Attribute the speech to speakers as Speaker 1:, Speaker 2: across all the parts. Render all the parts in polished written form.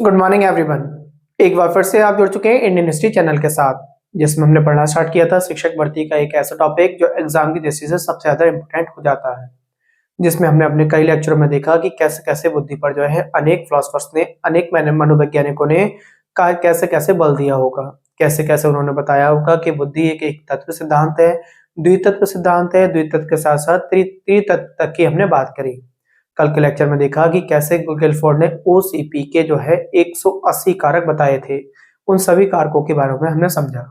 Speaker 1: Good morning everyone. एक बार फिर से आप जुड़ चुके हैं इंडियन हिस्ट्री चैनल के साथ, जिसमें हमने पढ़ना स्टार्ट किया था शिक्षक भर्ती का एक ऐसा टॉपिक जो एग्जाम की दृष्टि से सबसे ज्यादा इंपॉर्टेंट हो जाता है। जिसमें हमने अपने कई लेक्चरों में देखा कि कैसे कैसे बुद्धि पर जो है अनेक फिलोसफर्स ने, अनेक मनोवैज्ञानिकों ने कैसे कैसे बल दिया होगा, कैसे कैसे उन्होंने बताया होगा कि बुद्धि एक तत्व सिद्धांत है, द्वितत्व सिद्धांत है। द्वितत्व के साथ साथ त्रितत्व तक की हमने बात करी। कल के लेक्चर में देखा कि कैसे गिलफोर्ड ने ओसीपी के जो है 180 कारक बताए थे। उन सभी कारकों के बारे में हमने समझा।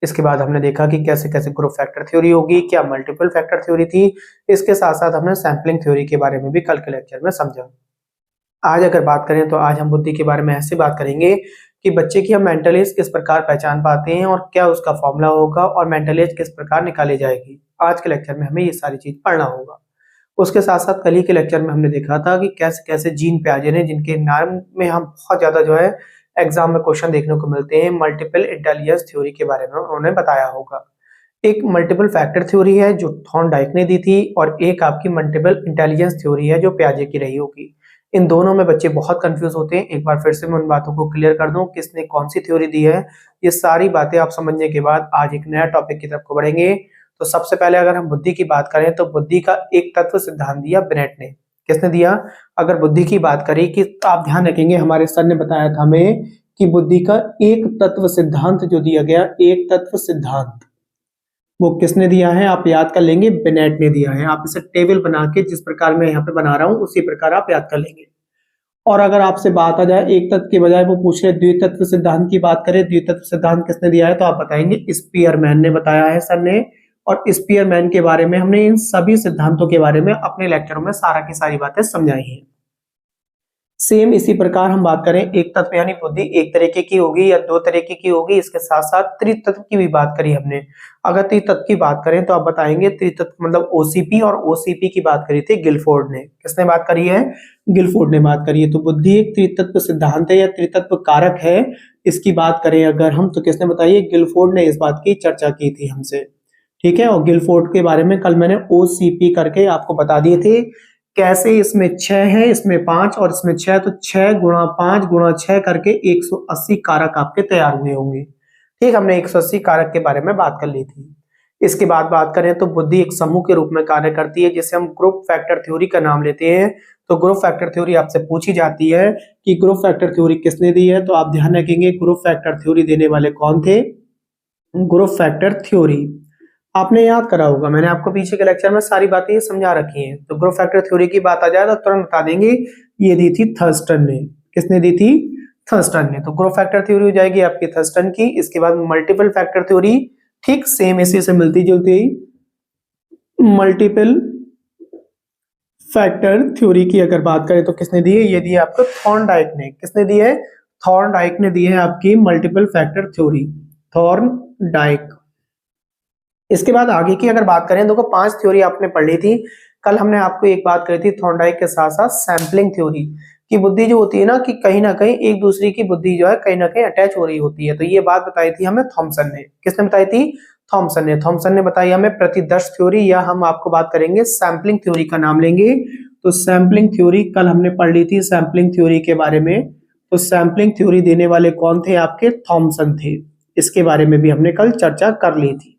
Speaker 1: इसके बाद हमने देखा कि कैसे कैसे ग्रुप फैक्टर थ्योरी होगी, क्या मल्टीपल फैक्टर थ्योरी थी। इसके साथ साथ हमने सैम्पलिंग थ्योरी के बारे में भी कल के लेक्चर में समझा। आज अगर बात करें तो आज हम बुद्धि के बारे में ऐसे बात करेंगे कि बच्चे की हम मेंटल एज किस प्रकार पहचान पाते हैं और क्या उसका फॉर्मूला होगा और मेंटल एज किस प्रकार निकाली जाएगी। आज के लेक्चर में हमें ये सारी चीज पढ़ना होगा। उसके साथ साथ कल ही के लेक्चर में हमने देखा था कि कैसे कैसे जीन पियाजे ने, जिनके नाम में हम बहुत ज्यादा जो है एग्जाम में क्वेश्चन देखने को मिलते हैं, मल्टीपल इंटेलिजेंस थ्योरी के बारे में उन्होंने बताया होगा। एक मल्टीपल फैक्टर थ्योरी है जो थॉर्नडाइक ने दी थी, और एक आपकी मल्टीपल इंटेलिजेंस थ्योरी है जो पियाजे की रही होगी। इन दोनों में बच्चे बहुत कंफ्यूज होते हैं। एक बार फिर से मैं उन बातों को क्लियर कर दूं, किसने कौन सी थ्योरी दी है। ये सारी बातें आप समझने के बाद आज एक नया टॉपिक की तरफ को बढ़ेंगे। तो सबसे पहले अगर हम बुद्धि की बात करें तो बुद्धि का एक तत्व सिद्धांत दिया बिनेट ने। किसने दिया? अगर बुद्धि की बात करें कि आप ध्यान रखेंगे, हमारे सर ने बताया था हमें कि बुद्धि का एक तत्व सिद्धांत जो दिया गया, एक तत्व सिद्धांत, वो किसने दिया है? आप याद कर लेंगे, बिनेट ने दिया है। आप इसे टेबल बना के, जिस प्रकार मैं यहाँ पे बना रहा हूँ उसी प्रकार आप याद कर लेंगे। और अगर आपसे बात आ जाए एक तत्व के बजाय वो पूछ रहे द्वितत्व सिद्धांत की बात करें, द्वितत्व सिद्धांत किसने दिया है, तो आप बताएंगे स्पीयरमैन ने बताया है सर ने। और स्पीयरमैन के बारे में हमने इन सभी सिद्धांतों के बारे में अपने लेक्चरों में सारा की सारी बातें समझाई हैं। सेम इसी प्रकार हम बात करें, एक तत्व यानी बुद्धि एक तरीके की होगी या दो तरीके की होगी। इसके साथ साथ त्रितत्व की भी बात करी हमने। अगर त्रितत्व की बात करें तो आप बताएंगे त्रितत्व मतलब ओसीपी, और ओसीपी की बात करी थी गिलफोर्ड ने। किसने बात करी है? गिलफोर्ड ने बात करी है। तो बुद्धि एक त्रितत्व सिद्धांत है या त्रितत्व कारक है। इसकी बात करें अगर हम, तो किसने बताइए? गिलफोर्ड ने इस बात की चर्चा की थी हमसे। ठीक है, और गिलफोर्ड के बारे में कल मैंने ओसीपी करके आपको बता दिए थे। कैसे इसमें 6 है, इसमें 5 और इसमें 6, तो 6 गुणा 5 गुणा 6 करके 180 कारक आपके तैयार हुए होंगे। ठीक, हमने 180 कारक के बारे में बात कर ली थी। इसके बाद बात करें तो बुद्धि एक समूह के रूप में कार्य करती है, जिसे हम ग्रुप फैक्टर थ्योरी का नाम लेते हैं। तो ग्रुप फैक्टर थ्योरी आपसे पूछी जाती है कि ग्रुप फैक्टर थ्योरी किसने दी है, तो आप ध्यान रखेंगे ग्रुप फैक्टर थ्योरी देने वाले कौन थे? ग्रुप फैक्टर थ्योरी आपने याद करा होगा, मैंने आपको पीछे के लेक्चर में सारी बातें ये समझा रखी हैं। तो ग्रुप फैक्टर थ्योरी की बात आ जाए तो तुरंत बता देंगे ये दी थी थर्स्टन ने। किसने दी थी? थर्स्टन ने। तो ग्रुप फैक्टर थ्योरी हो जाएगी आपकी थर्स्टन की। इसके बाद मल्टीपल फैक्टर थ्योरी, ठीक सेम इसी से मिलती जुलती मल्टीपल फैक्टर थ्योरी की अगर बात करें तो किसने दी है? ये दी है आपको थॉर्नडाइक ने। किसने दी है? थॉर्नडाइक ने दी है आपकी मल्टीपल फैक्टर थ्योरी, थॉर्नडाइक। इसके बाद आगे की अगर बात करें, देखो 5 थ्योरी आपने पढ़ ली थी। कल हमने आपको एक बात करी थी थॉर्नडाइक के साथ साथ सैम्पलिंग थ्योरी की। बुद्धि जो होती है ना, कि कहीं ना कहीं एक दूसरे की बुद्धि जो है कहीं ना कहीं अटैच हो रही होती है। तो ये बात बताई थी हमें थॉमसन ने। किसने बताई थी? थॉमसन ने। थॉमसन ने बताई हमें प्रतिदर्श थ्योरी, या हम आपको बात करेंगे सैम्पलिंग थ्योरी का नाम लेंगे। तो सैम्पलिंग थ्योरी कल हमने पढ़ ली थी सैम्पलिंग थ्योरी के बारे में। तो सैम्पलिंग थ्योरी देने वाले कौन थे? आपके थॉमसन थे। इसके बारे में भी हमने कल चर्चा कर ली थी।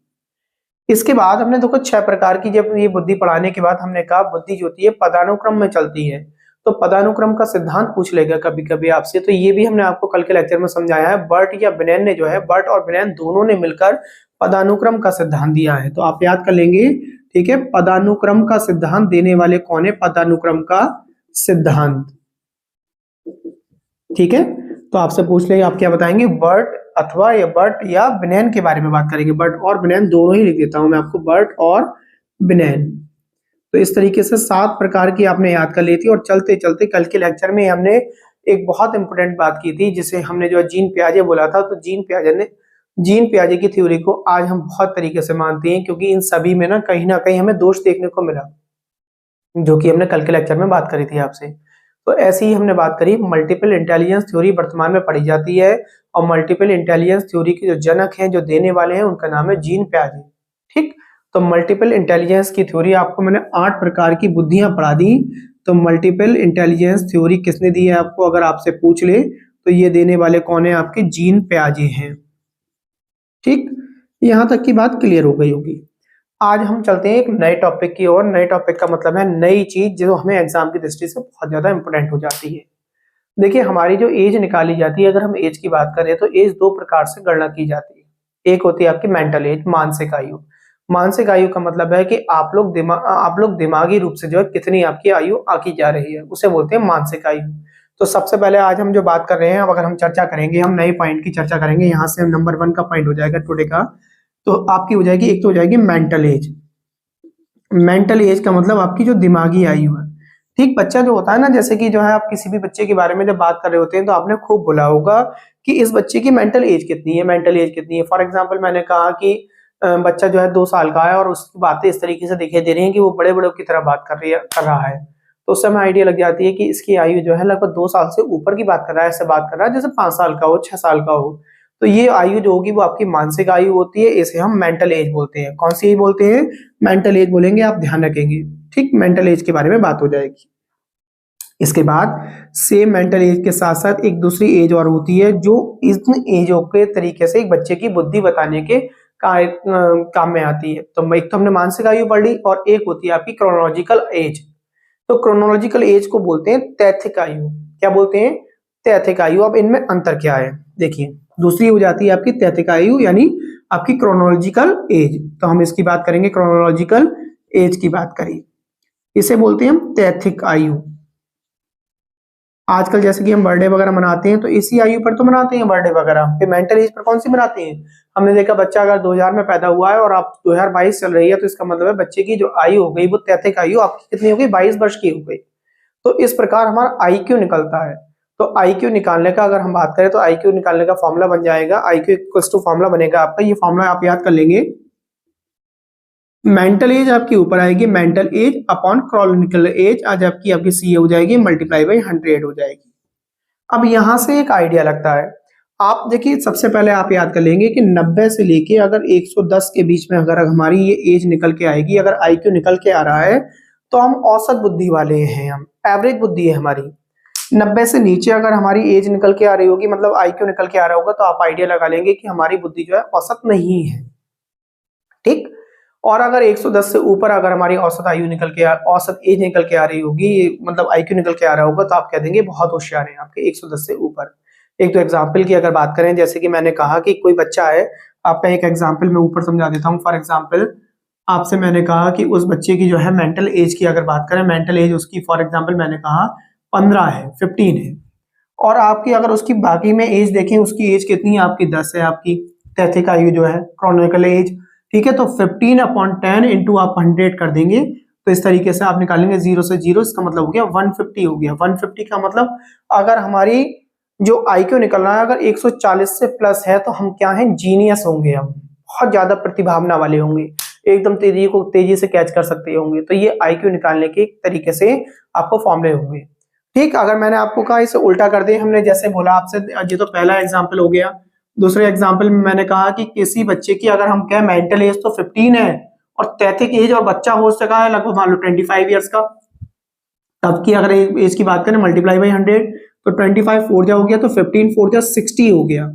Speaker 1: इसके बाद हमने देखो 6 प्रकार की, जब ये बुद्धि पढ़ाने के बाद हमने कहा बुद्धि जो होती है पदानुक्रम में चलती है। तो पदानुक्रम का सिद्धांत पूछ लेगा कभी कभी आपसे, तो ये भी हमने आपको कल के लेक्चर में समझाया है। बर्ट या बिनेन ने जो है, बर्ट और बिनेन दोनों ने मिलकर पदानुक्रम का सिद्धांत दिया है। तो आप याद कर लेंगे। ठीक है, पदानुक्रम का सिद्धांत देने वाले कौन है? पदानुक्रम का सिद्धांत। ठीक है, तो आपसे पूछ लेंगे, आप क्या बताएंगे? बर्ट अथवा या बर्ट या बिनेन के बारे में बात करेंगे। बर्ट और बिनेन दोनों ही लिख देता हूं मैं आपको, बर्ट और बिनेन। तो इस तरीके से 7 प्रकार की आपने याद कर ली थी। और चलते चलते कल के लेक्चर में हमने एक बहुत इंपॉर्टेंट बात की थी, जिसे हमने जो जीन पियाजे बोला था। तो जीन पियाजे की थ्योरी को आज हम बहुत तरीके से मानते हैं, क्योंकि इन सभी में ना कहीं हमें दोष देखने को मिला, जो कि हमने कल के लेक्चर में बात करी थी आपसे। तो ऐसे ही हमने बात करी मल्टीपल इंटेलिजेंस थ्योरी वर्तमान में पढ़ी जाती है, और मल्टीपल इंटेलिजेंस थ्योरी के जो जनक हैं, जो देने वाले हैं, उनका नाम है जीन पियाजे। ठीक, तो मल्टीपल इंटेलिजेंस की थ्योरी आपको मैंने 8 प्रकार की बुद्धियां पढ़ा दी। तो मल्टीपल इंटेलिजेंस थ्योरी किसने दी है आपको? अगर आपसे पूछ ले तो ये देने वाले कौन है आपके जीन पियाजे हैं। ठीक, यहां तक की बात क्लियर हो गई होगी। आज हम चलते हैं एक नए टॉपिक की ओर। नए टॉपिक का मतलब है नई चीज जो हमें एग्जाम की दृष्टि से बहुत ज्यादा इंपॉर्टेंट हो जाती है। देखिए, हमारी जो एज निकाली जाती है, अगर हम एज की बात करें तो एज दो प्रकार से गणना की जाती है। एक होती है आपकी मेंटल एज, मानसिक आयु। मानसिक आयु का मतलब है कि आप लोग दिमागी रूप से जो है कितनी आपकी आयु आकी जा रही है, उसे बोलते हैं मानसिक आयु। तो सबसे पहले आज हम जो बात कर रहे हैं, अब अगर हम चर्चा करेंगे, हम नए पॉइंट की चर्चा करेंगे, यहाँ से नंबर 1 का पॉइंट हो जाएगा टुडे का। तो आपकी हो जाएगी, एक तो हो जाएगी मेंटल एज। मेंटल एज का मतलब आपकी जो दिमागी आयु है। ठीक, बच्चा जो होता है ना, जैसे कि जो है आप किसी भी बच्चे के बारे में जब बात कर रहे होते हैं तो आपने खूब बोला होगा कि इस बच्चे की मेंटल एज कितनी है, मेंटल एज कितनी है। फॉर एग्जांपल मैंने कहा कि बच्चा जो है 2 साल का है और उसकी बातें इस तरीके से दिखाई दे रही हैं कि वो बड़े बड़ों की तरह बात कर रहा है, तो उस समय आइडिया लग जाती है कि इसकी आयु जो है लगभग 2 साल से ऊपर की बात कर रहा है, ऐसे बात कर रहा है जैसे 5 साल का हो, 6 साल का हो। तो ये आयु जो होगी वो आपकी मानसिक आयु होती है, इसे हम मेंटल एज बोलते हैं। कौन सी एज बोलते हैं? मेंटल एज बोलेंगे, आप ध्यान रखेंगे। ठीक, मेंटल एज के बारे में बात हो जाएगी। इसके बाद सेम मेंटल एज के साथ साथ एक दूसरी एज और होती है जो इन एजों के तरीके से एक बच्चे की बुद्धि बताने के काम में आती है। तो एक तो हमने मानसिक आयु पढ़ ली और एक होती है आपकी क्रोनोलॉजिकल एज। तो क्रोनोलॉजिकल एज को बोलते हैं तैथिक आयु। क्या बोलते हैं? तैथिक आयु। अब इनमें अंतर क्या है देखिए, दूसरी हो जाती है आपकी तैथिक आयु यानी आपकी क्रोनोलॉजिकल एज। तो हम इसकी बात करेंगे, क्रोनोलॉजिकल एज की बात करें, इसे बोलते हैं हम तैथिक आयु। आजकल जैसे कि हम बर्थडे वगैरह मनाते हैं तो इसी आयु पर तो मनाते हैं बर्थडे वगैरह, फिर मेंटल एज पर कौन सी मनाते हैं? हमने देखा बच्चा अगर 2000 में पैदा हुआ है और आप 2022 चल रही है, तो इसका मतलब है बच्चे की जो आयु हो गई वो तैथिक आयु आपकी कितनी हो गई? 22 वर्ष की हो गई। तो इस प्रकार हमारा आईक्यू निकलता है। तो आईक्यू निकालने का अगर हम बात करें तो आईक्यू निकालने का फॉर्मूला बन जाएगा, आईक्यू इक्वल्स टू फॉर्मूला बनेगा आपका, ये फॉर्मूला आप याद कर लेंगे। मेंटल एज आपकी ऊपर आएगी, mental as upon chronological age, आज आपकी सी हो जाएगी मल्टीप्लाई बाई 100 हो जाएगी। अब यहां से एक आइडिया लगता है, आप देखिए सबसे पहले आप याद कर लेंगे कि 90 से लेके अगर 110 के बीच में अगर हमारी ये एज निकल के आएगी, अगर आईक्यू निकल के आ रहा है तो हम औसत बुद्धि वाले हैं, हम एवरेज बुद्धि है हमारी। 90 से नीचे अगर हमारी एज निकल के आ रही होगी, मतलब आईक्यू निकल के आ रहा होगा, तो आप आइडिया लगा लेंगे कि हमारी बुद्धि जो है औसत नहीं है। ठीक, और अगर 110 से ऊपर अगर हमारी औसत आयु निकल के औसत एज निकल के आ रही होगी, मतलब आईक्यू निकल के आ रहा होगा, तो आप कह देंगे बहुत होशियार हैं आपके 110 से ऊपर। एक तो एग्जाम्पल की अगर बात करें, जैसे कि मैंने कहा कि कोई बच्चा है, आपका एक एग्जाम्पल मैं ऊपर समझा देता हूँ। फॉर एग्जाम्पल आपसे मैंने कहा कि उस बच्चे की जो है मेंटल एज की अगर बात करें, मेंटल एज उसकी फॉर एग्जाम्पल मैंने कहा 15 है, 15 है, और आपकी अगर उसकी बाकी में एज देखें, उसकी एज कितनी है? आपकी 10 है, आपकी तैथिक आयु जो है, क्रोनोलॉजिकल एज। ठीक है, तो 15 अपॉन 10 इंटू आप 100 कर देंगे, तो इस तरीके से आप निकालेंगे 0 से 0, इसका मतलब हो गया 150 हो गया। 150 का मतलब अगर हमारी जो आईक्यू निकल रहा है अगर 140 से प्लस है, तो हम क्या हैं? जीनियस होंगे, हम बहुत ज्यादा प्रतिभावना वाले होंगे, एकदम तेजी से कैच कर सकते होंगे। तो ये आईक्यू निकालने के तरीके से आपको फॉर्मूले होंगे। ठीक, अगर मैंने आपको कहा इसे उल्टा कर दे, हमने जैसे बोला आपसे, ये तो पहला एग्जाम्पल हो गया। दूसरे एग्जाम्पल में मैंने कहा कि किसी बच्चे की अगर हम कहें मेंटल एज तो 15 है और तैथिक एज और बच्चा हो सका है लगभग मान लो 25 ईयर्स का, तब की अगर एज की बात करें मल्टीप्लाई बाई 100, तो 25 4 जा हो गया, तो 15 4 जा 60 हो गया,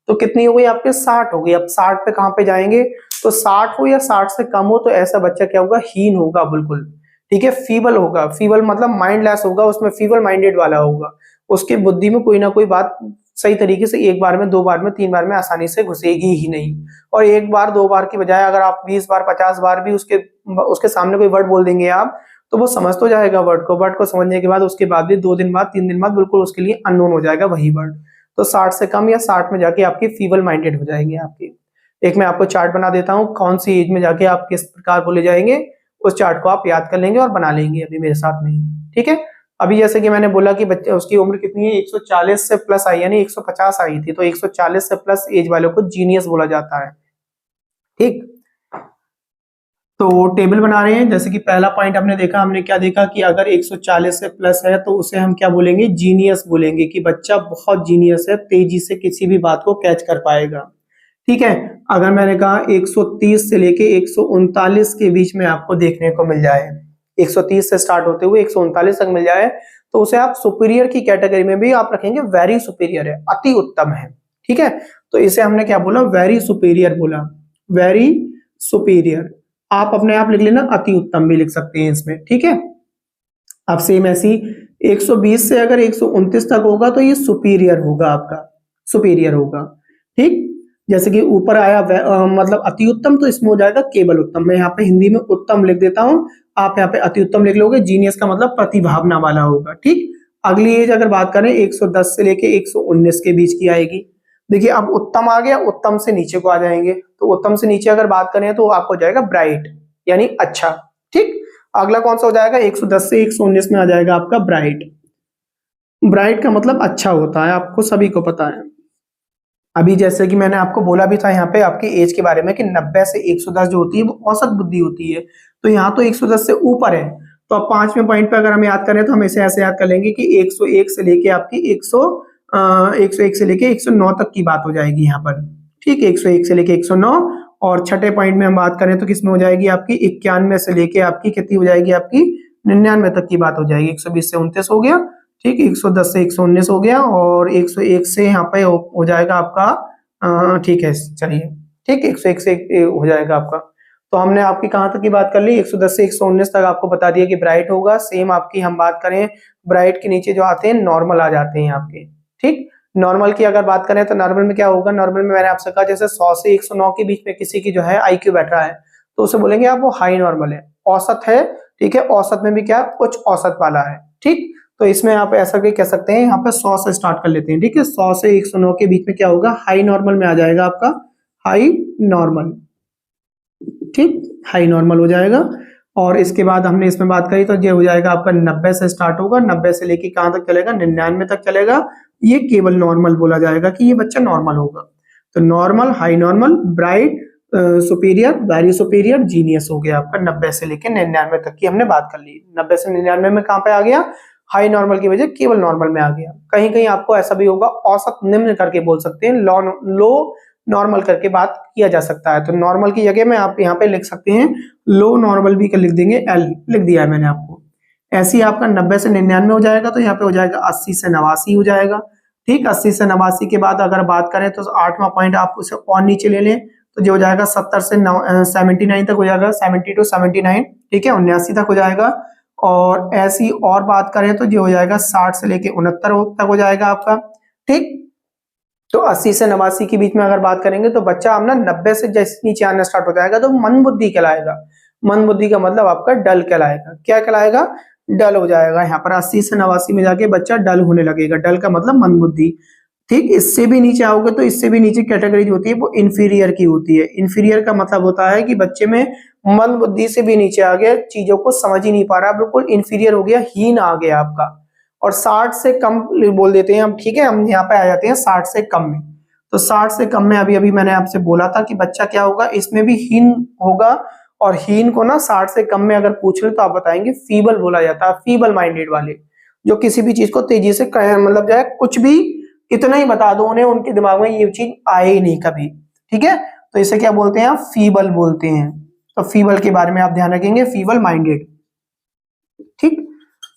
Speaker 1: तो कितनी हो गई आपके? 60 हो गई। अब 60 पे कहां पे जाएंगे? तो 60 हो या 60 से कम हो तो ऐसा बच्चा क्या होगा? हीन होगा बिल्कुल। ठीक है, फीबल होगा, फीबल मतलब माइंडलेस होगा, उसमें फीबल माइंडेड वाला होगा, उसकी बुद्धि में कोई ना कोई बात सही तरीके से एक बार में, 2 बार में, 3 बार में आसानी से घुसेगी ही नहीं। और एक बार 2 बार की बजाय अगर आप 20 बार 50 बार भी उसके सामने कोई वर्ड बोल देंगे आप, तो वो समझ तो जाएगा वर्ड को समझने के बाद उसके बाद भी 2 दिन बाद 3 दिन बाद बिल्कुल उसके लिए अननोन हो जाएगा वही वर्ड। तो 60 से कम या 60 में जाके आपकी फीबल माइंडेड हो जाएंगे आपकी। एक मैं आपको चार्ट बना देता हूँ, कौन सी एज में जाके आप किस प्रकार बोले जाएंगे, उस चार्ट को आप याद कर लेंगे और बना लेंगे अभी मेरे साथ में ही। ठीक है, अभी जैसे कि मैंने बोला कि बच्चे उसकी उम्र कितनी है? 140 से प्लस आई, यानी 150 आई थी, तो 140 से प्लस एज वालों को जीनियस बोला जाता है। ठीक, तो टेबल बना रहे हैं। जैसे कि पहला पॉइंट हमने देखा, हमने क्या देखा कि अगर 140 से प्लस है तो उसे हम क्या बोलेंगे? जीनियस बोलेंगे, कि बच्चा बहुत जीनियस है, तेजी से किसी भी बात को कैच कर पाएगा। ठीक है, अगर मैंने कहा 130 से लेके 139 के बीच में आपको देखने को मिल जाए, 130 से स्टार्ट होते हुए 139 तक मिल जाए तो उसे आप सुपीरियर की कैटेगरी में भी आप रखेंगे, वेरी सुपीरियर है, अति उत्तम है। ठीक है, तो इसे हमने क्या बोला, वेरी सुपीरियर बोला, वेरी सुपीरियर। आप अपने आप लिख लेना, अति उत्तम भी लिख सकते हैं इसमें। ठीक है, अब सेम ऐसी 120 से अगर 129 तक होगा तो ये सुपीरियर होगा, आपका सुपीरियर होगा। ठीक, जैसे कि ऊपर आया मतलब अति उत्तम, तो इसमें हो जाएगा केवल उत्तम। मैं यहाँ पे हिंदी में उत्तम लिख देता हूँ, आप यहाँ पे अति उत्तम लिख लोगे। जीनियस का मतलब प्रतिभावना वाला होगा। ठीक, अगली एज अगर बात करें 110 से लेके 119 के बीच की आएगी। देखिए अब उत्तम आ गया, उत्तम से नीचे को आ जाएंगे, तो उत्तम से नीचे अगर बात करें तो आपको हो जाएगा ब्राइट, यानी अच्छा। ठीक, अगला कौन सा हो जाएगा, 110 से 119 में आ जाएगा आपका ब्राइट। ब्राइट का मतलब अच्छा होता है, आपको सभी को पता है। अभी जैसे कि मैंने आपको बोला भी था यहाँ पे आपकी एज के बारे में कि 90 से 110 जो होती है वो औसत बुद्धि होती है, तो यहाँ तो 110 से ऊपर है। तो अब 5वें पॉइंट पे अगर हम याद करें तो हम इसे ऐसे याद कर लेंगे कि 101 से लेके आपकी 101 से लेके 109 तक की बात हो जाएगी यहाँ पर। ठीक, 101 से लेके 109। और छठे पॉइंट में हम बात करें तो किसमें हो जाएगी आपकी 91 से लेके आपकी कितनी हो जाएगी आपकी 99 तक की बात हो जाएगी। 120 से 29 हो गया। ठीक, 110 से 119 हो गया और 101 से यहाँ पे हो जाएगा आपका ठीक है, चलिए ठीक, 101 से हो जाएगा आपका। तो हमने आपकी कहाँ तक की बात कर ली, 110 से 119 तक आपको बता दिया कि ब्राइट होगा। सेम आपकी हम बात करें ब्राइट के नीचे जो आते हैं नॉर्मल आ जाते हैं आपके। ठीक, नॉर्मल की अगर बात करें तो नॉर्मल में क्या होगा, नॉर्मल में मैंने आपसे कहा जैसे 100 से 109 के बीच में किसी की जो है आईक्यू बैठ रहा है तो उसे बोलेंगे आप वो हाई नॉर्मल है, औसत है। ठीक है, औसत में भी क्या उच्च औसत वाला है। ठीक, तो इसमें आप ऐसा भी कह सकते हैं, यहाँ पे 100 से स्टार्ट कर लेते हैं। ठीक है, 100 से 109 के बीच में क्या होगा, हाई नॉर्मल में आ जाएगा आपका हाई नॉर्मल। ठीक, हाई नॉर्मल हो जाएगा। और इसके बाद हमने इसमें बात करी तो ये हो जाएगा आपका 90 से स्टार्ट होगा, 90 से लेके कहाँ तक चलेगा, 99 तक चलेगा। ये केवल नॉर्मल बोला जाएगा कि ये बच्चा नॉर्मल होगा। तो normal, high normal, bright, superior, very superior, genius हो गया आपका। 90 से लेके 99 तक की हमने बात कर ली। 90 से 99 में कहाँ पे आ गया, हाई नॉर्मल की वजह केवल नॉर्मल में आ गया। कहीं कहीं आपको ऐसा भी होगा औसत निम्न करके बोल सकते हैं, लो नॉर्मल करके बात किया जा सकता है। तो नॉर्मल की जगह में आप यहाँ पे लिख सकते हैं लो नॉर्मल भी कर लिख देंगे, एल लिख दिया है मैंने आपको। ऐसे ही आपका 90 से 99 हो जाएगा तो यहाँ पे हो जाएगा 80 से 89 हो जाएगा। ठीक, 80 से 89 के बाद अगर बात करें तो 8वां पॉइंट आप उसे और नीचे ले लें तो जो हो जाएगा 70 से 79 तक हो जाएगा, 70 to 79। ठीक है, 79 तक हो जाएगा। और ऐसी और बात करें तो जो हो जाएगा 60 से लेके 69 तक हो जाएगा आपका। ठीक, तो 80 से 89 के बीच में अगर बात करेंगे तो बच्चा अपना 90 से जैसे नीचे आना स्टार्ट हो जाएगा तो मन बुद्धि कहलाएगा। मन बुद्धि का मतलब आपका डल कहलाएगा। क्या कहलाएगा, डल हो जाएगा। यहाँ पर 80 से 89 में जाके बच्चा डल होने लगेगा। डल का मतलब मन बुद्धि। ठीक, इससे भी नीचे आओगे तो इससे भी नीचे कैटेगरी जो होती है वो इंफीरियर की होती है। इंफीरियर का मतलब होता है कि बच्चे में मन बुद्धि से भी नीचे आ गया, चीजों को समझ ही नहीं पा रहा, बिल्कुल इंफीरियर हो गया, हीन आ गया आपका। और 60 से कम बोल देते हैं हम। ठीक है, हम यहाँ पे आ जाते हैं 60 से कम में। तो 60 से कम में अभी अभी मैंने आपसे बोला था कि बच्चा क्या होगा, इसमें भी हीन होगा। और हीन को ना 60 से कम में अगर पूछ ले तो आप बताएंगे फीबल बोला जाता है, फीबल माइंडेड वाले, जो किसी भी चीज को तेजी से मतलब जो है कुछ भी इतना ही बता दो उन्हें, उनके दिमाग में ये चीज आए ही नहीं कभी। ठीक है, तो इसे क्या बोलते हैं आप, फीबल बोलते हैं। तो फीबल के बारे में आप ध्यान रखेंगे, फीबल माइंडेड। ठीक,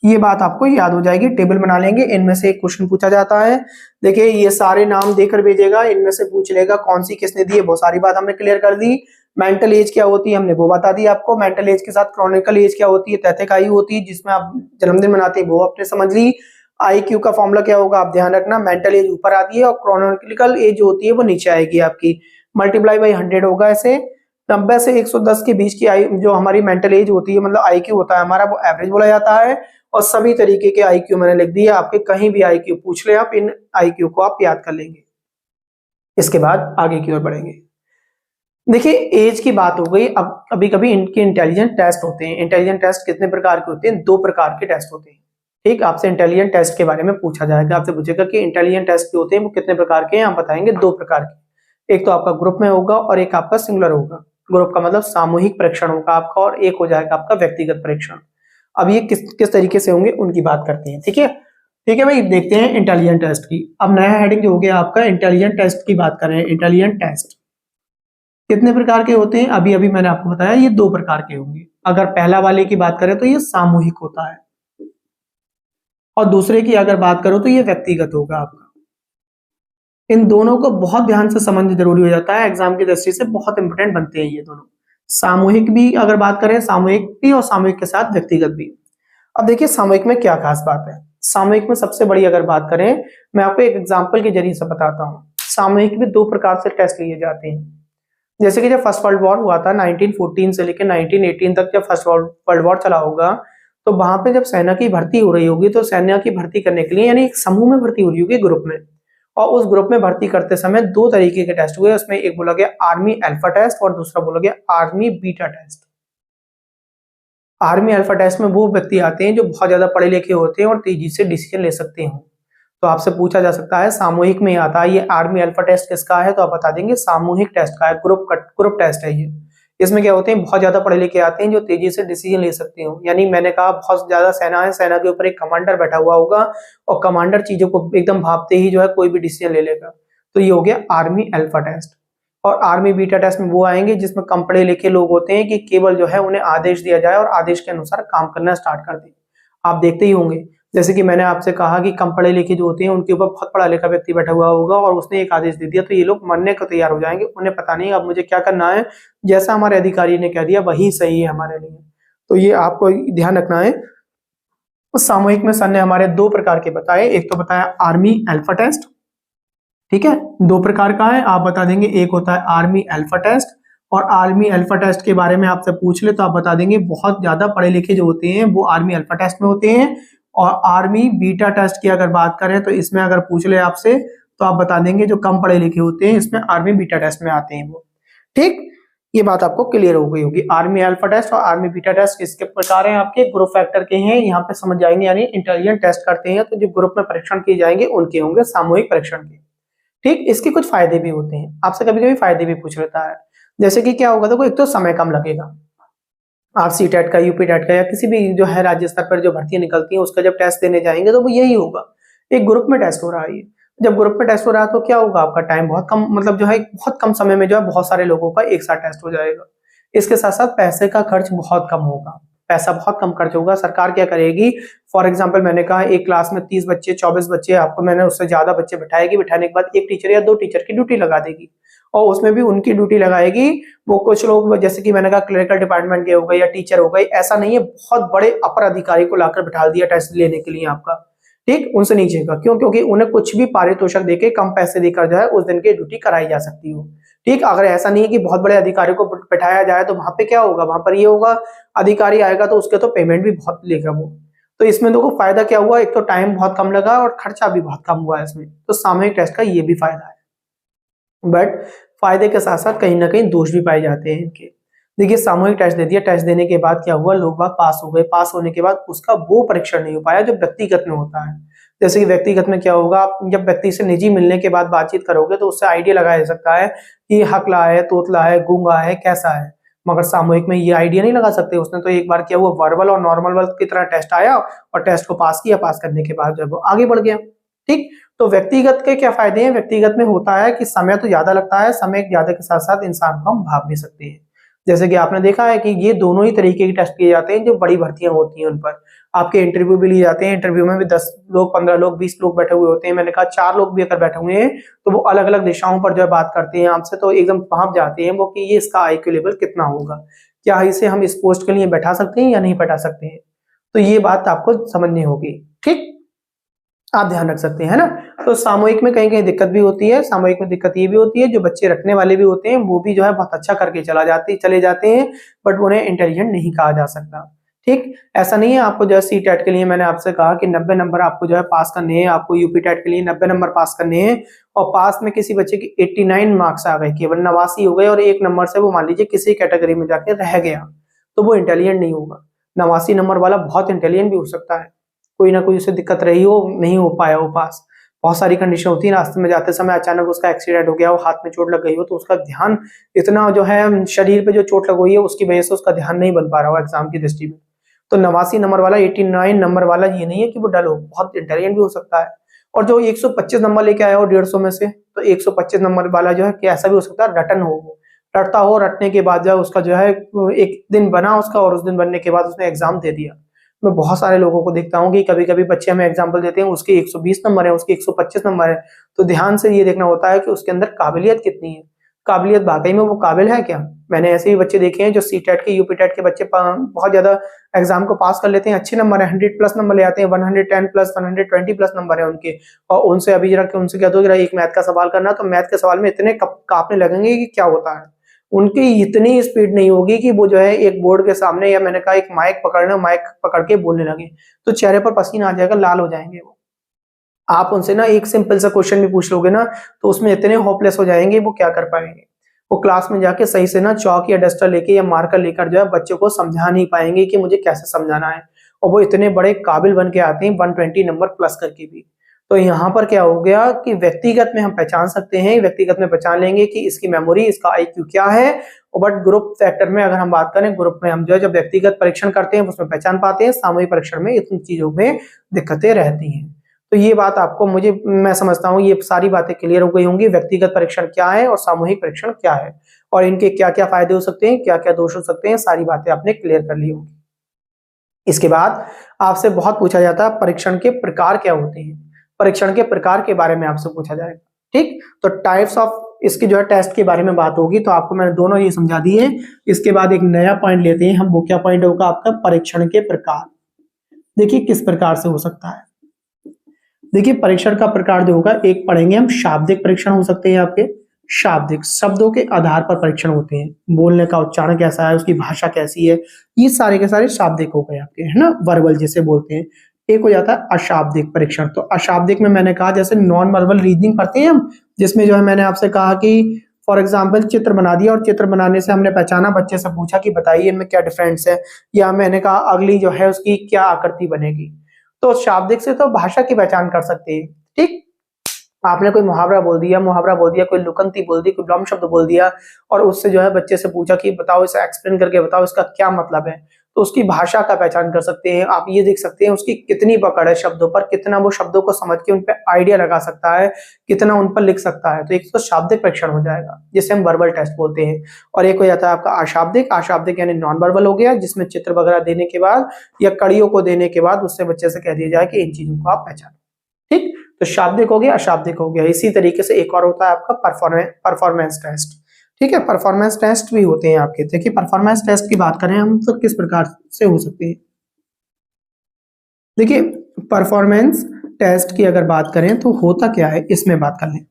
Speaker 1: ये बात आपको याद हो जाएगी। टेबल बना लेंगे, इनमें से एक क्वेश्चन पूछा जाता है। देखिए ये सारे नाम देकर भेजेगा, इनमें से पूछ लेगा कौन सी किसने दी है। बहुत सारी बात हमने क्लियर कर दी। मेंटल एज क्या होती है हमने वो बता दी आपको। मेंटल एज के साथ क्रॉनिकल एज क्या होती है, तैतिक आयु होती है जिसमें आप जन्मदिन मनाते हैं, वो आपने समझ ली। आईक्यू का फॉर्मूला क्या होगा आप ध्यान रखना, मेंटल एज ऊपर आती है और क्रोनोलॉजिकल एज जो होती है वो नीचे आएगी आपकी। मल्टीप्लाई बाई 100 होगा ऐसे। 90 से 110 के बीच की जो हमारी मेंटल एज होती है मतलब आईक्यू होता है हमारा, वो एवरेज बोला जाता है। और सभी तरीके के आईक्यू मैंने लिख दिए आपके, कहीं भी आईक्यू पूछ ले आप, इन आईक्यू को आप याद कर लेंगे। इसके बाद आगे की ओर बढ़ेंगे। देखिए एज की बात हो गई। अब कभी कभी इनके इंटेलिजेंट टेस्ट होते हैं। इंटेलिजेंट टेस्ट कितने प्रकार के होते हैं, 2 प्रकार के टेस्ट होते हैं। ठीक, आपसे इंटेलिजेंट टेस्ट के बारे में पूछा जाएगा, आपसे पूछेगा कि इंटेलिजेंट टेस्ट जो होते हैं वो कितने प्रकार के हैं, आप बताएंगे 2 प्रकार के। एक तो आपका ग्रुप में होगा और एक आपका सिंगुलर होगा। ग्रुप का मतलब सामूहिक परीक्षण होगा आपका, और एक हो जाएगा आपका व्यक्तिगत परीक्षण। अब ये किस तरीके से होंगे उनकी बात करते हैं। ठीक है, ठीक है भाई, देखते हैं इंटेलिजेंट टेस्ट की। अब नया हेडिंग जो हो गया आपका इंटेलिजेंट टेस्ट की बात कर रहे हैं, इंटेलिजेंट टेस्ट। कितने प्रकार के होते हैं? अभी अभी मैंने आपको बताया ये 2 प्रकार के होंगे। अगर पहला वाले की बात करें तो ये सामूहिक होता है और दूसरे की अगर बात करूं तो ये व्यक्तिगत होगा आपका। इन दोनों को बहुत ध्यान से समझना जरूरी हो जाता है, एग्जाम की दृष्टि से बहुत इंपॉर्टेंट बनते हैं ये दोनों। सामूहिक भी अगर बात करें, सामूहिक भी और सामूहिक के साथ व्यक्तिगत भी। अब देखिए सामूहिक में क्या खास बात है। सामूहिक में सबसे बड़ी अगर बात करें, मैं आपको एक एग्जाम्पल के जरिए से बताता हूँ। सामूहिक में 2 प्रकार से टेस्ट लिए जाते हैं। जैसे कि जब फर्स्ट वर्ल्ड वॉर हुआ था 1914 से लेकर 1918 तक, जब फर्स्ट वर्ल्ड वॉर चला होगा, तो वहां पे जब सेना की भर्ती हो रही होगी तो सेना की भर्ती करने के लिए यानी एक समूह में भर्ती हो रही होगी, ग्रुप में। और उस ग्रुप में भर्ती करते समय 2 तरीके के टेस्ट हुए। उसमें एक बोला गया आर्मी अल्फा टेस्ट और दूसरा बोला गया army beta test. Army alpha test में वो व्यक्ति आते हैं जो बहुत ज्यादा पढ़े लिखे होते हैं और तेजी से डिसीजन ले सकते हैं। तो आपसे पूछा जा सकता है सामूहिक में आता है ये आर्मी अल्फा टेस्ट किसका है, तो आप बता देंगे सामूहिक टेस्ट का है, ग्रुप टेस्ट है ये। इसमें क्या होते हैं, बहुत ज्यादा पढ़े लिखे आते हैं जो तेजी से डिसीजन ले सकते हो। यानी मैंने कहा बहुत ज्यादा सेना है, सेना के ऊपर एक कमांडर बैठा हुआ होगा और कमांडर चीजों को एकदम भापते ही जो है कोई भी डिसीजन ले लेगा। तो ये हो गया आर्मी अल्फा टेस्ट। और आर्मी बीटा टेस्ट में वो आएंगे जिसमें कम पढ़े लिखे लोग होते हैं कि केवल जो है उन्हें आदेश दिया जाए और आदेश के अनुसार काम करना स्टार्ट कर दें। आप देखते ही होंगे, जैसे कि मैंने आपसे कहा कि कम पढ़े लिखे जो होते हैं उनके ऊपर बहुत पढ़ा लिखा व्यक्ति बैठा हुआ होगा और उसने एक आदेश दे दिया तो ये लोग मानने को तैयार हो जाएंगे। उन्हें पता नहीं अब मुझे क्या करना है, जैसा हमारे अधिकारी ने कह दिया वही सही है हमारे लिए। तो ये आपको ध्यान रखना है। उस सामूहिक में सर ने हमारे 2 प्रकार के बताए। एक तो बताया आर्मी अल्फा टेस्ट, ठीक है, 2 प्रकार का है, आप बता देंगे। एक होता है आर्मी अल्फा टेस्ट, और आर्मी अल्फा टेस्ट के बारे में आपसे पूछ ले तो आप बता देंगे बहुत ज्यादा पढ़े लिखे जो होते हैं वो आर्मी अल्फा टेस्ट में होते हैं। और आर्मी बीटा टेस्ट की अगर बात करें तो इसमें अगर पूछ ले आपसे तो आप बता देंगे जो कम पढ़े लिखे होते हैं इसमें आर्मी बीटा टेस्ट में आते हैं वो। ठीक, ये बात आपको क्लियर हो गई होगी। आर्मी अल्फा टेस्ट और आर्मी बीटा टेस्ट किसके प्रकार हैं, आपके ग्रुप फैक्टर के हैं, यहाँ पे समझ जाएंगे। यानी इंटेलिजेंट टेस्ट करते हैं तो जो ग्रुप में परीक्षण किए जाएंगे उनके होंगे सामूहिक परीक्षण के। ठीक, इसके कुछ फायदे भी होते हैं, आपसे कभी कभी फायदे भी पूछ लेता है। जैसे कि क्या होगा, देखो एक तो समय कम लगेगा। आप सी टेट का, यूपी टेट का या किसी भी जो है राज्य स्तर पर जो भर्तियां निकलती हैं उसका जब टेस्ट देने जाएंगे तो वो यही होगा, एक ग्रुप में टेस्ट हो रहा है ये। जब ग्रुप में टेस्ट हो रहा है तो क्या होगा, आपका टाइम बहुत कम, मतलब जो है बहुत कम समय में जो है बहुत सारे लोगों का एक साथ टेस्ट हो जाएगा। इसके साथ साथ पैसे का खर्च बहुत कम होगा, पैसा बहुत कम खर्च होगा। सरकार क्या करेगी, फॉर एग्जाम्पल मैंने कहा एक क्लास में 30 बच्चे 24 बच्चे, आपको मैंने उससे ज्यादा बच्चे बिठाएगी, बिठाने के बाद एक टीचर या 2 टीचर की ड्यूटी लगा देगी और उसमें भी उनकी ड्यूटी लगाएगी। वो कुछ लोग जैसे कि मैंने कहा क्लरिकल डिपार्टमेंट के हो गए या टीचर हो गए, ऐसा नहीं है, बहुत बड़े अपर अधिकारी को लाकर बिठा दिया टेस्ट लेने के लिए आपका। ठीक, उनसे नीचे का क्यों, क्योंकि उन्हें कुछ भी पारितोषिक देके कम पैसे देकर जो है उस दिन की ड्यूटी कराई जा सकती हो। ठीक, अगर ऐसा नहीं है कि बहुत बड़े अधिकारी को बैठाया जाए तो वहां पे क्या होगा, वहां पर ये होगा अधिकारी आएगा तो उसके तो पेमेंट भी बहुत लेगा वो। तो इसमें देखो फायदा क्या हुआ, एक तो टाइम बहुत कम लगा और खर्चा भी बहुत कम हुआ इसमें। तो सामूहिक टेस्ट का ये भी फायदा है, बट फायदे के साथ साथ कहीं ना कहीं दोष भी पाए जाते हैं इनके। देखिए सामूहिक टेस्ट दे दिया, टेस्ट देने के बाद क्या हुआ, लोग बाग पास हो गए, पास होने के बाद उसका वो परीक्षण नहीं हो पाया जो व्यक्तिगत में होता है। जैसे कि व्यक्तिगत में क्या होगा, आप जब व्यक्ति से निजी मिलने के बाद बातचीत करोगे तो उससे आइडिया लगाया जा सकता है कि हकला है, तोतला है, गूंगा है, कैसा है। मगर सामूहिक में ये आइडिया नहीं लगा सकते। उसने तो एक बार क्या हुआ, वर्बल और नॉर्मल वर्ब की तरह टेस्ट आया और टेस्ट को पास किया, पास करने के बाद जब वो आगे बढ़ गया। ठीक, तो व्यक्तिगत के क्या फायदे हैं, व्यक्तिगत में होता है कि समय तो ज्यादा लगता है, समय ज्यादा के साथ साथ इंसान को हम भाप भी सकते हैं। जैसे कि आपने देखा है कि ये दोनों ही तरीके के टेस्ट किए जाते हैं जो बड़ी भर्तियां होती हैं उन पर। आपके इंटरव्यू भी लिए जाते हैं, इंटरव्यू में भी 10 लोग, 15 लोग, 20 लोग बैठे हुए होते हैं। मैंने कहा 4 लोग भी अगर बैठे हुए हैं तो वो अलग अलग दिशाओं पर जो है बात करते हैं आपसे, तो एकदम भाप जाते हैं वो कि ये इसका आईक्यू लेवल कितना होगा, क्या इसे हम इस पोस्ट के लिए बैठा सकते हैं या नहीं बैठा सकते हैं। तो ये बात आपको समझनी होगी। ठीक, आप ध्यान रख सकते हैं ना। तो सामूहिक में कहीं कहीं दिक्कत भी होती है। सामूहिक में दिक्कत ये भी होती है जो बच्चे रखने वाले भी होते हैं वो भी जो है बहुत अच्छा करके चले जाते हैं, बट उन्हें इंटेलिजेंट नहीं कहा जा सकता। ठीक, ऐसा नहीं है। आपको जो है सी टेट के लिए मैंने आपसे कहा कि 90 नंबर आपको जो है पास करने हैं, आपको यूपी टेट के लिए 90 नंबर पास करने हैं और पास में किसी बच्चे की 89 मार्क्स आ गए, केवल 89 हो गए और 1 नंबर से वो मान लीजिए किसी कैटेगरी में जाके रह गया, तो वो इंटेलिजेंट नहीं होगा। 89 नंबर वाला बहुत इंटेलिजेंट भी हो सकता है, कोई ना कोई उसे दिक्कत रही हो, नहीं हो पाया वो पास। बहुत सारी कंडीशन होती है, रास्ते में जाते समय अचानक उसका एक्सीडेंट हो गया हो, हाथ में चोट लग गई हो, तो उसका ध्यान इतना जो है शरीर पे जो चोट लग गई है उसकी वजह से उसका ध्यान नहीं बन पा रहा हो एग्जाम की दृष्टि में। तो 89 नंबर वाला, 89 नंबर वाला ये नहीं है कि वो डल हो, बहुत इंटेलिजेंट भी हो सकता है। और जो 125 नंबर लेके आया हो 150 में से, तो 125 नंबर वाला जो है कि ऐसा भी हो सकता है रटन हो वो, रटता हो, रटने के बाद जो उसका जो है एक दिन बना उसका, और उस दिन बनने के बाद उसने एग्जाम दे दिया। मैं बहुत सारे लोगों को देखता हूँ कि कभी-कभी बच्चे हमें एग्जाम्पल देते हैं, उसके 120 नंबर है, उसके 125 नंबर है, तो ध्यान से ये देखना होता है कि उसके अंदर काबिलियत कितनी है। काबिलियत वाक़ई में वो काबिल है क्या? मैंने ऐसे ही बच्चे देखे हैं जो सीटेट के, यूपीटेट के बच्चे बहुत ज़्यादा एग्जाम को पास कर लेते हैं, अच्छे नंबर है, 100 प्लस नंबर ले आते हैं, 110 प्लस, 120 प्लस नंबर है उनके, और उनसे अभी जरा उनसे कह दो जरा एक मैथ का सवाल करना, तो मैथ के सवाल में इतने काँपने लगेंगे कि क्या होता है। उनकी इतनी स्पीड नहीं होगी कि वो जो है एक बोर्ड के सामने, या मैंने कहा एक माइक पकड़ना, माइक पकड़ के बोलने लगे, तो चेहरे पर पसीना आ जाएगा, लाल हो जाएँगे वो। आप उनसे ना एक सिंपल सा क्वेश्चन भी पूछ लोगे ना, तो उसमें इतने होपलेस हो जाएँगे, वो क्या कर पाएँगे। वो क्लास में जाके सही से ना चॉक या डस्टर लेके या मार्कर लेकर जो है बच्चों को समझा नहीं पाएँगे कि मुझे कैसे समझाना है, और वो इतने बड़े काबिल बन के आते हैं 120 नंबर प्लस करके भी। तो यहाँ पर क्या हो गया कि व्यक्तिगत में हम पहचान सकते हैं, व्यक्तिगत में पहचान लेंगे कि इसकी मेमोरी, इसका आईक्यू क्या है, बट ग्रुप फैक्टर में अगर हम बात करें, ग्रुप में हम जो है जब व्यक्तिगत परीक्षण करते हैं उसमें पहचान पाते हैं, सामूहिक परीक्षण में इन चीज़ों में दिक्कतें रहती हैं। तो ये बात आपको मैं समझता हूँ ये सारी बातें क्लियर हो गई होंगी, व्यक्तिगत परीक्षण क्या है और सामूहिक परीक्षण क्या है, और इनके क्या-क्या फायदे हो सकते हैं, क्या-क्या दोष हो सकते हैं, सारी बातें आपने क्लियर कर ली होंगी। इसके बाद आपसे बहुत पूछा जाता है परीक्षण के प्रकार क्या होते हैं, परीक्षण के प्रकार के बारे में आपसे पूछा जाएगा, ठीक? तो टाइप्स ऑफ इसकी जो है टेस्ट के बारे में बात होगी, तो आपको मैंने दोनों ये समझा दिए। इसके बाद एक नया पॉइंट लेते हैं हम, वो क्या पॉइंट होगा आपका, परीक्षण के प्रकार। देखिए किस प्रकार से हो सकता है। देखिए परीक्षण का प्रकार जो होगा, एक पढ़ेंगे हम, शाब्दिक परीक्षण हो सकते हैं आपके, शाब्दिक शब्दों के आधार पर परीक्षण होते हैं, बोलने का उच्चारण कैसा है, उसकी भाषा कैसी है, ये सारे के सारे शाब्दिक हो गए आपके, है ना, वर्बल जिसे बोलते हैं। एक हो जाता है अशाब्दिक परीक्षण। तो अशाब्दिक में मैंने कहा जैसे नॉन वर्बल रीजनिंग पढ़ते हैं हम, जिसमें जो है मैंने आपसे कहा कि फॉर एग्जाम्पल चित्र बना दिया, और चित्र बनाने से हमने पहचाना, बच्चे से पूछा कि बताइए इनमें क्या डिफरेंस है, या मैंने कहा अगली जो है उसकी क्या आकृति बनेगी। तो शाब्दिक से तो भाषा की पहचान कर सकते हैं, ठीक? आपने कोई मुहावरा बोल दिया, कोई लुकंती बोल दी, कोई ब्रह्म शब्द बोल दिया, और उससे जो है बच्चे से पूछा कि बताओ, इसे एक्सप्लेन करके बताओ इसका क्या मतलब है, तो उसकी भाषा का पहचान कर सकते हैं आप। ये देख सकते हैं उसकी कितनी पकड़ है शब्दों पर, कितना वो शब्दों को समझ के उन पे आइडिया लगा सकता है, कितना उन पर लिख सकता है। तो एक तो शाब्दिक परीक्षण हो जाएगा जिसे हम वर्बल टेस्ट बोलते हैं, और एक हो जाता है आपका अशाब्दिक। अशाब्दिक यानी नॉन वर्बल हो गया, जिसमें चित्र वगैरह देने के बाद या कड़ियों को देने के बाद उससे बच्चे से कह दिया जाए कि इन चीजों को आप पहचानो, ठीक? तो शाब्दिक हो गया, अशाब्दिक हो गया। इसी तरीके से एक और होता है आपका परफॉर्मेंस टेस्ट, ठीक है? परफॉर्मेंस टेस्ट भी होते हैं आपके। देखिए परफॉर्मेंस टेस्ट की बात करें हम तो किस प्रकार से हो सकती है। देखिए परफॉर्मेंस टेस्ट की अगर बात करें तो होता क्या है, इसमें बात कर लें।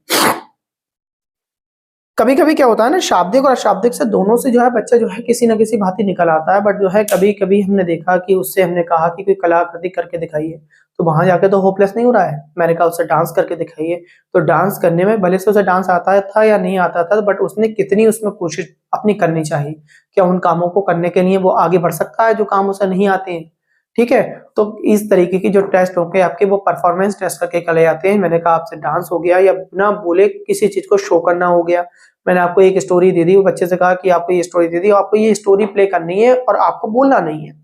Speaker 1: कभी कभी क्या होता है ना, शाब्दिक और अशाब्दिक से दोनों से जो है बच्चा जो है किसी ना किसी भांति निकल आता है, बट जो है कभी कभी हमने देखा कि उससे हमने कहा कि कोई कलाकृति करके दिखाइए, तो वहां जाके तो होपलेस नहीं हो रहा है। मैंने कहा उससे डांस करके दिखाइए, तो डांस करने में भले से उसे डांस आता था या नहीं आता था, बट उसने कितनी उसमें कोशिश अपनी करनी चाहिए, क्या उन कामों को करने के लिए वो आगे बढ़ सकता है जो काम उसे नहीं आते हैं, ठीक है? तो इस तरीके की जो टेस्ट होंगे आपके, वो परफॉर्मेंस टेस्ट करके चले जाते हैं। मैंने कहा आपसे डांस हो गया, या बिना बोले किसी चीज को शो करना हो गया। मैंने आपको एक स्टोरी दे दी, वो बच्चे से कहा कि आपको ये स्टोरी दे दी, आपको ये स्टोरी प्ले करनी है और आपको बोलना नहीं है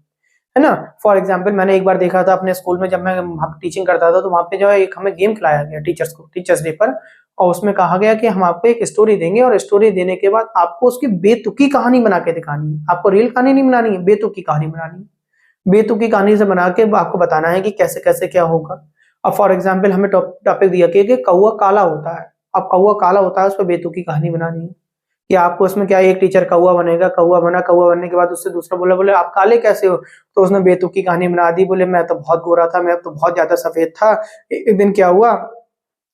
Speaker 1: ना? फॉर एग्जाम्पल मैंने एक बार देखा था अपने स्कूल में, जब मैं वहाँ पे टीचिंग करता था, तो वहाँ पे जो है एक हमें गेम खिलाया गया टीचर्स को, टीचर्स डे पर, और उसमें कहा गया कि हम आपको एक स्टोरी देंगे, और स्टोरी देने के बाद आपको उसकी बेतुकी कहानी बना के दिखानी है। आपको रियल कहानी नहीं बनानी है, बेतुकी कहानी बनानी है। बेतुकी कहानी से बना के आपको बताना है कि कैसे कैसे क्या होगा। अब फॉर एग्जाम्पल हमें टॉपिक दिया कि कौवा काला होता है। अब कौवा काला होता है, उस पर बेतुकी कहानी बनानी है कि आपको उसमें क्या, एक टीचर कौवा बनेगा, कौवा बना, कौवा बनने के बाद उससे दूसरा बोला, बोले आप काले कैसे हो, तो उसने बेतुकी कहानी बना दी, बोले मैं तो बहुत गोरा था, मैं तो बहुत ज्यादा सफेद था। एक दिन क्या हुआ,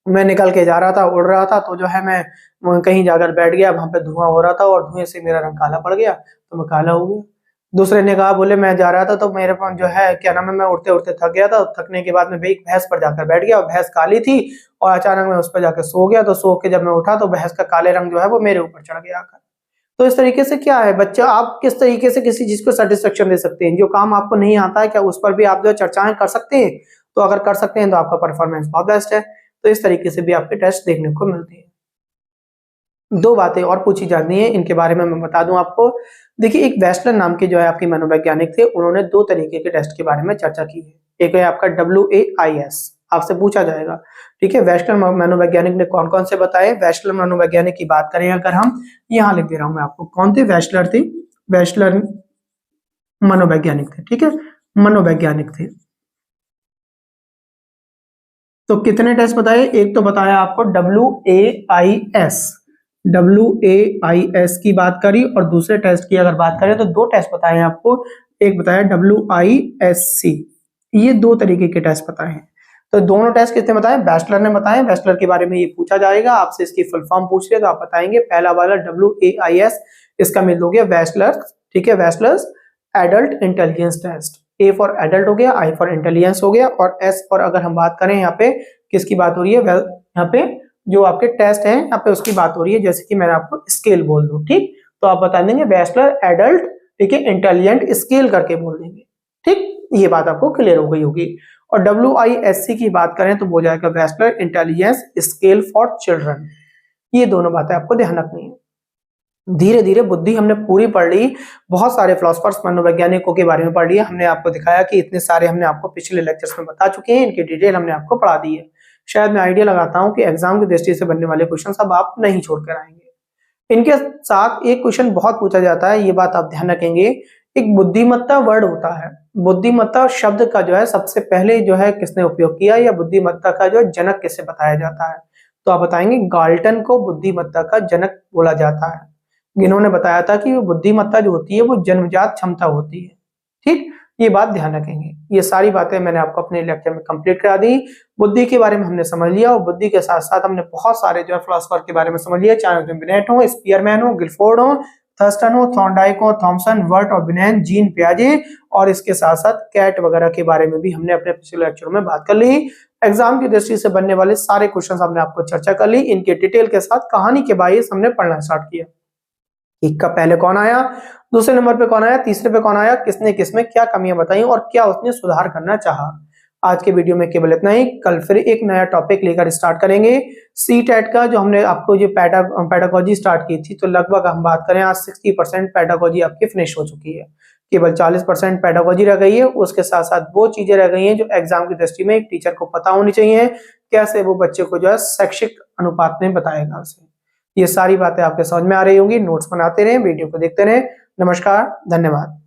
Speaker 1: मैं निकल के जा रहा था, उड़ रहा था, तो जो है मैं कहीं जाकर बैठ गया, वहां पे धुआं हो रहा था और धुएं से मेरा रंग काला पड़ गया, तो मैं काला हो गया। दूसरे ने कहा, बोले मैं जा रहा था तो मेरे पास जो है क्या नाम है, मैं उड़ते उड़ते थक गया था, थकने के बाद मैं एक भैंस पर जाकर बैठ गया, और भैंस काली थी, और अचानक मैं उस पर जाकर सो गया। तो सो के जब मैं उठा तो भैंस का काले रंग जो है वो मेरे ऊपर चढ़ गया आकर। तो इस तरीके से क्या है, बच्चा आप किस तरीके से किसी चीज को सेटिस्फेक्शन दे सकते हैं, जो काम आपको नहीं आता है क्या उस पर भी आप जो चर्चाएं कर सकते हैं। तो अगर कर सकते हैं तो आपका परफॉर्मेंस बहुत बेस्ट है। तो इस तरीके से भी आपके टेस्ट देखने को मिलते हैं। दो बातें और पूछी जाती हैं, इनके बारे में मैं बता दूं आपको। देखिए एक वेस्टलर नाम के जो है आपके मनोवैज्ञानिक थे, उन्होंने दो तरीके के टेस्ट के बारे में चर्चा की है। एक है आपका WAIS, आपसे पूछा जाएगा। ठीक है, वैश्लर मनोवैज्ञानिक ने कौन कौन से बताए? वैश्लर मनोवैज्ञानिक की बात करें अगर हम, यहाँ लिख दे रहा हूं मैं आपको, कौन थे? वैश्लर थे, वैश्लर मनोवैज्ञानिक थे। ठीक है, मनोवैज्ञानिक थे। तो कितने टेस्ट बताए? एक तो बताया आपको WAIS, WAIS की बात करी, और दूसरे टेस्ट की अगर बात करें तो दो टेस्ट बताए आपको। एक बताया WISC, ये दो तरीके के टेस्ट बताए हैं। तो दोनों टेस्ट कितने बताए? बैचलर ने बताए। बैचलर के बारे में ये पूछा जाएगा आपसे, इसकी फुल फॉर्म पूछ रहे तो आप बताएंगे। पहला वाला WAIS, इसका मीन हो गया बैचलर। ठीक है, bachelor's adult intelligence test. A for adult हो गया, आई फॉर इंटेलिजेंस हो गया, और एस फॉर अगर हम बात करें यहाँ पे किसकी बात हो रही है? यहाँ पे जो आपके टेस्ट हैं यहाँ पे उसकी बात हो रही है, जैसे कि मैंने आपको स्केल बोल दूं। ठीक, तो आप बता देंगे बैचलर एडल्ट, ठीक है, इंटेलिजेंट स्केल करके बोल देंगे। ठीक, ये बात आपको क्लियर हो गई होगी। और WISC की बात करें तो हो जाएगा bachelor intelligence scale for children. ये दोनों बातें आपको ध्यान रखनी है। धीरे धीरे बुद्धि हमने पूरी पढ़ ली, बहुत सारे फिलोसफर्स मनोवैज्ञानिकों के बारे में पढ़ लिया हमने, आपको दिखाया कि इतने सारे हमने आपको पिछले लेक्चर्स में बता चुके हैं, इनकी डिटेल हमने आपको पढ़ा दी है। शायद मैं आइडिया लगाता हूं कि एग्जाम की दृष्टि से बनने वाले क्वेश्चन अब आप नहीं छोड़कर आएंगे। इनके साथ एक क्वेश्चन बहुत पूछा जाता है, ये बात आप ध्यान रखेंगे। एक बुद्धिमत्ता वर्ड होता है, बुद्धिमत्ता शब्द का जो है सबसे पहले जो है किसने उपयोग किया, या बुद्धिमत्ता का जो है जनक किसे बताया जाता है? तो आप बताएंगे गाल्टन को बुद्धिमत्ता का जनक बोला जाता है। इन्होंने बताया था कि बुद्धिमत्ता जो होती है वो जन्मजात क्षमता होती है। ठीक, ये बात ध्यान रखेंगे। ये सारी बातें मैंने आपको अपने लेक्चर में कंप्लीट करा दी। बुद्धि के बारे में हमने समझ लिया, और बुद्धि के साथ साथ हमने बहुत सारे जो है फिलोसफर के बारे में समझ लिया, चाहे उसमें बिनेट हो, स्पीयरमैन हो, गिलफोर्ड हो, थर्स्टन हो, थॉर्नडाइक हो, थॉमसन, वर्ट और बिनेन, जीन पियाजे, और इसके साथ साथ कैट वगैरह के बारे में भी हमने अपने पिछले लेक्चर में बात कर ली। एग्जाम की दृष्टि से बनने वाले सारे क्वेश्चन हमने आपको चर्चा कर ली, इनके डिटेल के साथ कहानी के बाइस हमने पढ़ना स्टार्ट किया। एक का पहले कौन आया, दूसरे नंबर पे कौन आया, तीसरे पे कौन आया, किसने किसमें क्या कमियां बताई और क्या उसने सुधार करना चाहा। आज के वीडियो में केवल इतना ही, कल फिर एक नया टॉपिक लेकर स्टार्ट करेंगे। CTET का जो हमने आपको जो पैडागोजी स्टार्ट की थी, तो लगभग हम बात करें आज 60% पैडागोजी आपकी फिनिश हो चुकी है, केवल 40% पैडागोजी रह गई है। उसके साथ साथ वो चीजें रह गई हैं जो एग्जाम की दृष्टि में एक टीचर को पता होनी चाहिए, कैसे वो बच्चे को जो है शैक्षिक अनुपात में बताएगा उसे। ये सारी बातें आपके समझ में आ रही होंगी, नोट्स बनाते रहें, वीडियो को देखते रहें। नमस्कार, धन्यवाद।